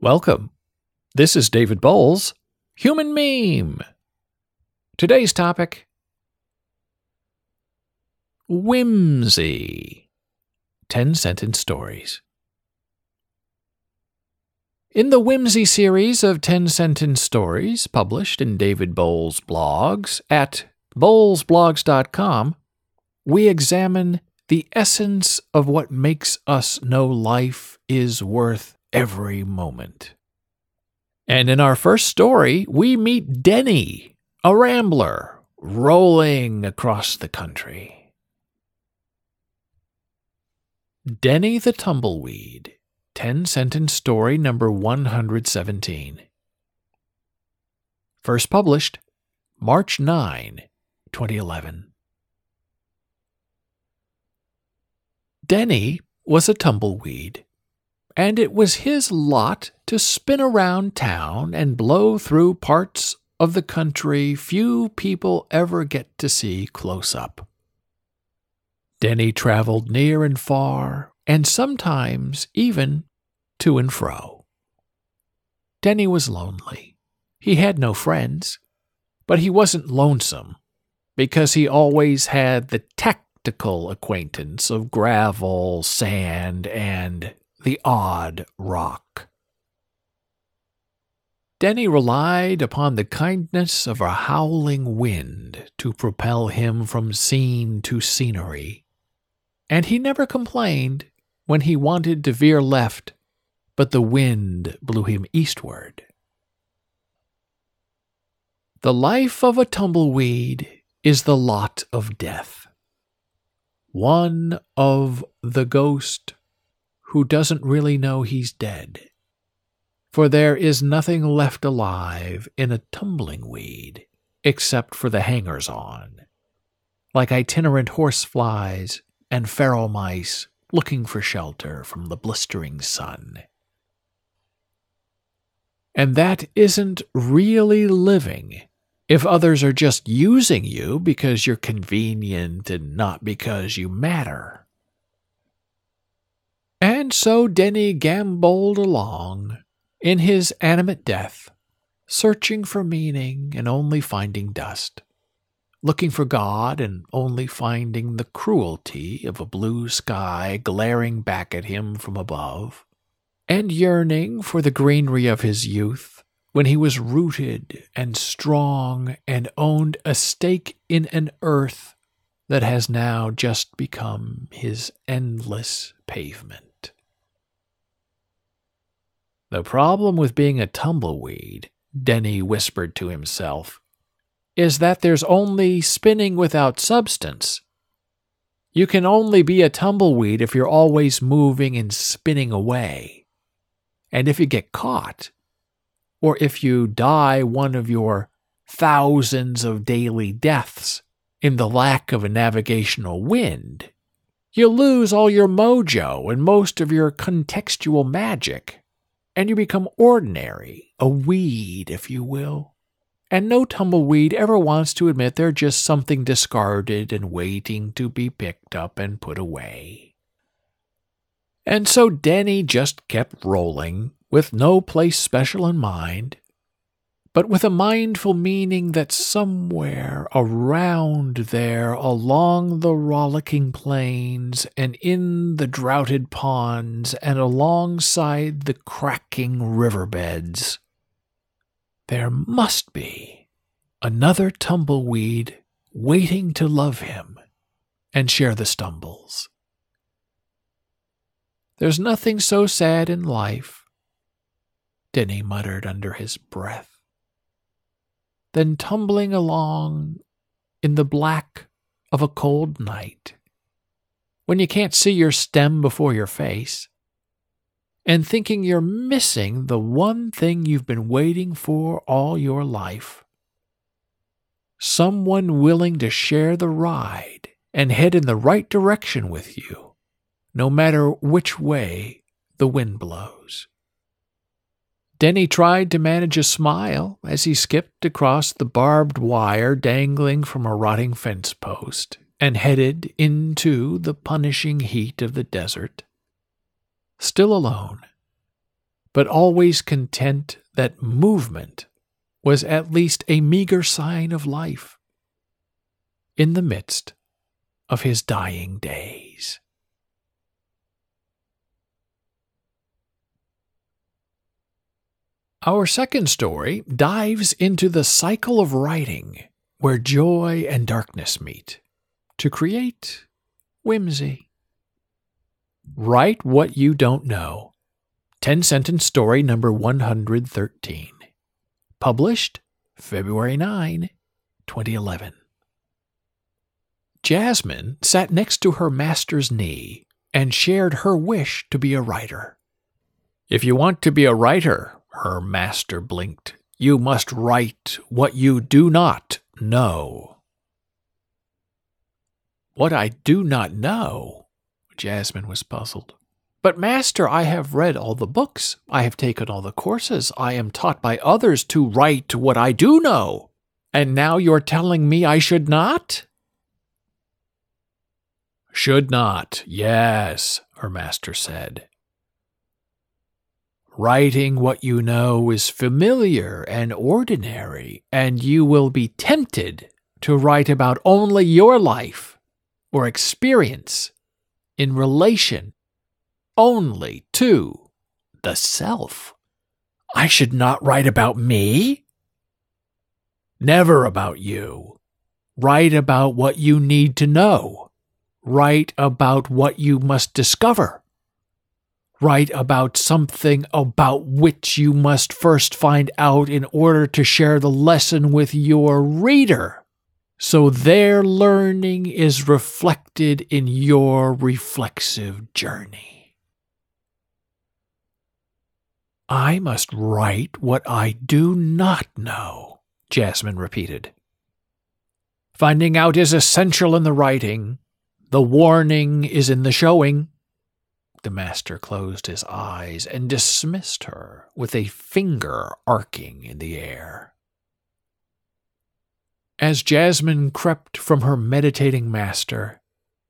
Welcome. This is David Boles, Human Meme. Today's topic, Whimsy, 10-sentence stories. In the Whimsy series of 10-sentence stories published in David Boles' blogs at bolesblogs.com, we examine the essence of what makes us know life is worth every moment. And in our first story, we meet Denny, a rambler, rolling across the country. Denny the Tumbleweed, 10-sentence story number 117. First published March 9, 2011. Denny was a tumbleweed, and it was his lot to spin around town and blow through parts of the country few people ever get to see close up. Denny traveled near and far, and sometimes even to and fro. Denny was lonely. He had no friends, but he wasn't lonesome, because he always had the tactical acquaintance of gravel, sand, and the odd rock. Denny relied upon the kindness of a howling wind to propel him from scene to scenery, and he never complained when he wanted to veer left, but the wind blew him eastward. The life of a tumbleweed is the lot of death, one of the ghost who doesn't really know he's dead, for there is nothing left alive in a tumbling weed except for the hangers-on, like itinerant horseflies and feral mice looking for shelter from the blistering sun. And that isn't really living if others are just using you because you're convenient and not because you matter. And so Denny gamboled along in his animate death, searching for meaning and only finding dust, looking for God and only finding the cruelty of a blue sky glaring back at him from above, and yearning for the greenery of his youth when he was rooted and strong and owned a stake in an earth that has now just become his endless pavement. The problem with being a tumbleweed, Denny whispered to himself, is that there's only spinning without substance. You can only be a tumbleweed if you're always moving and spinning away. And if you get caught, or if you die one of your thousands of daily deaths in the lack of a navigational wind, you lose all your mojo and most of your contextual magic, and you become ordinary, a weed, if you will. And no tumbleweed ever wants to admit they're just something discarded and waiting to be picked up and put away. And so Denny just kept rolling, with no place special in mind, but with a mindful meaning that somewhere around there along the rollicking plains and in the droughted ponds and alongside the cracking riverbeds, there must be another tumbleweed waiting to love him and share the stumbles. There's nothing so sad in life, Denny muttered under his breath, than tumbling along in the black of a cold night, when you can't see your stem before your face, and thinking you're missing the one thing you've been waiting for all your life. Someone willing to share the ride and head in the right direction with you, no matter which way the wind blows. Denny tried to manage a smile as he skipped across the barbed wire dangling from a rotting fence post and headed into the punishing heat of the desert. Still alone, but always content that movement was at least a meager sign of life in the midst of his dying days. Our second story dives into the cycle of writing where joy and darkness meet to create whimsy. Write What You Don't Know. 10-sentence story number 113. Published February 9, 2011. Jasmine sat next to her master's knee and shared her wish to be a writer. If you want to be a writer, her master blinked, you must write what you do not know. What I do not know? Jasmine was puzzled. But master, I have read all the books. I have taken all the courses. I am taught by others to write what I do know. And now you're telling me I should not? Should not, yes, her master said. Writing what you know is familiar and ordinary, and you will be tempted to write about only your life or experience in relation only to the self. I should not write about me? Never about you. Write about what you need to know. Write about what you must discover. Write about something about which you must first find out in order to share the lesson with your reader, so their learning is reflected in your reflexive journey. I must write what I do not know, Jasmine repeated. Finding out is essential in the writing. The warning is in the showing. The master closed his eyes and dismissed her with a finger arcing in the air. As Jasmine crept from her meditating master,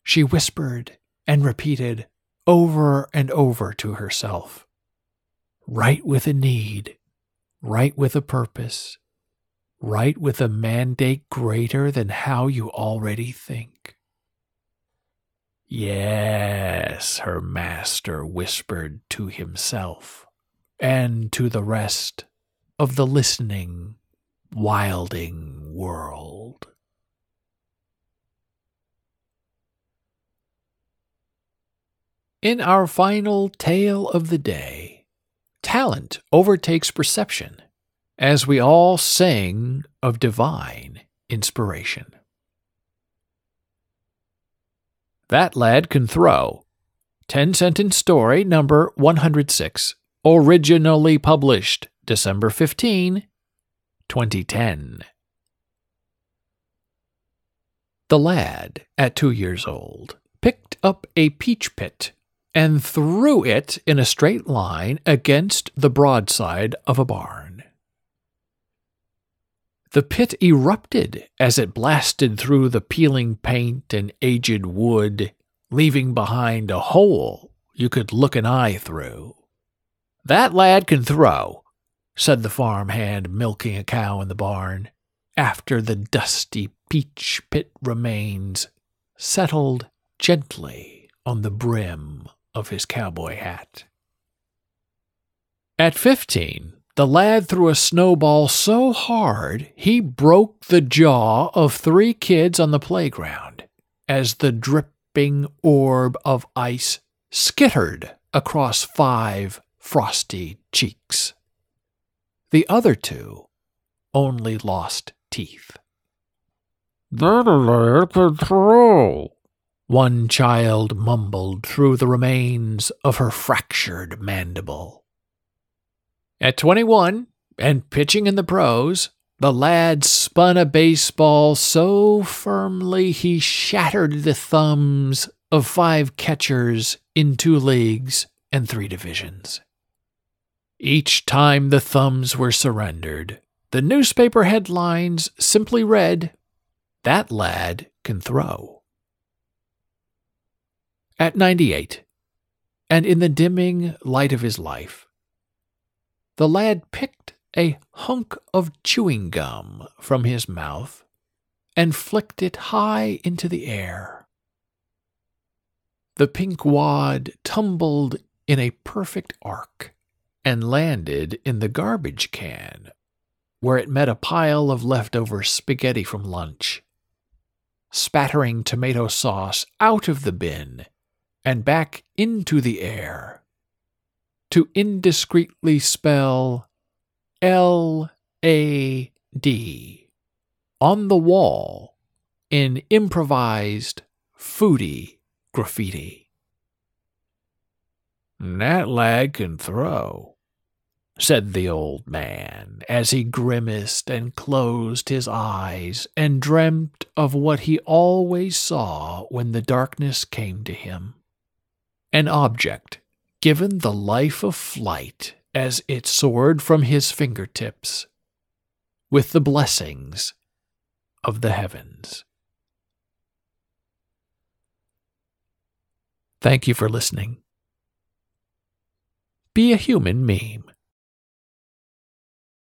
she whispered and repeated over and over to herself, write with a need, write with a purpose, write with a mandate greater than how you already think. Yes, her master whispered to himself and to the rest of the listening, wilding world. In our final tale of the day, talent overtakes perception as we all sing of divine inspiration. That Lad Can Throw. 10-sentence story number 106. Originally published December 15, 2010. The lad, at 2 years old, picked up a peach pit and threw it in a straight line against the broadside of a barn. The pit erupted as it blasted through the peeling paint and aged wood, leaving behind a hole you could look an eye through. That lad can throw, said the farmhand milking a cow in the barn, after the dusty peach pit remains settled gently on the brim of his cowboy hat. At 15, the lad threw a snowball so hard he broke the jaw of 3 kids on the playground as the dripping orb of ice skittered across 5 frosty cheeks. The other 2 only lost teeth. That lad can throw, one child mumbled through the remains of her fractured mandible. At 21, and pitching in the pros, the lad spun a baseball so firmly he shattered the thumbs of 5 catchers in 2 leagues and 3 divisions. Each time the thumbs were surrendered, the newspaper headlines simply read, "That lad can throw." At 98, and in the dimming light of his life, The lad picked a hunk of chewing gum from his mouth and flicked it high into the air. The pink wad tumbled in a perfect arc and landed in the garbage can, where it met a pile of leftover spaghetti from lunch, spattering tomato sauce out of the bin and back into the air to indiscreetly spell L-A-D on the wall in improvised foodie graffiti. "That lad can throw," said the old man, as he grimaced and closed his eyes and dreamt of what he always saw when the darkness came to him. An object given the life of flight as it soared from his fingertips, with the blessings of the heavens. Thank you for listening. Be a human meme.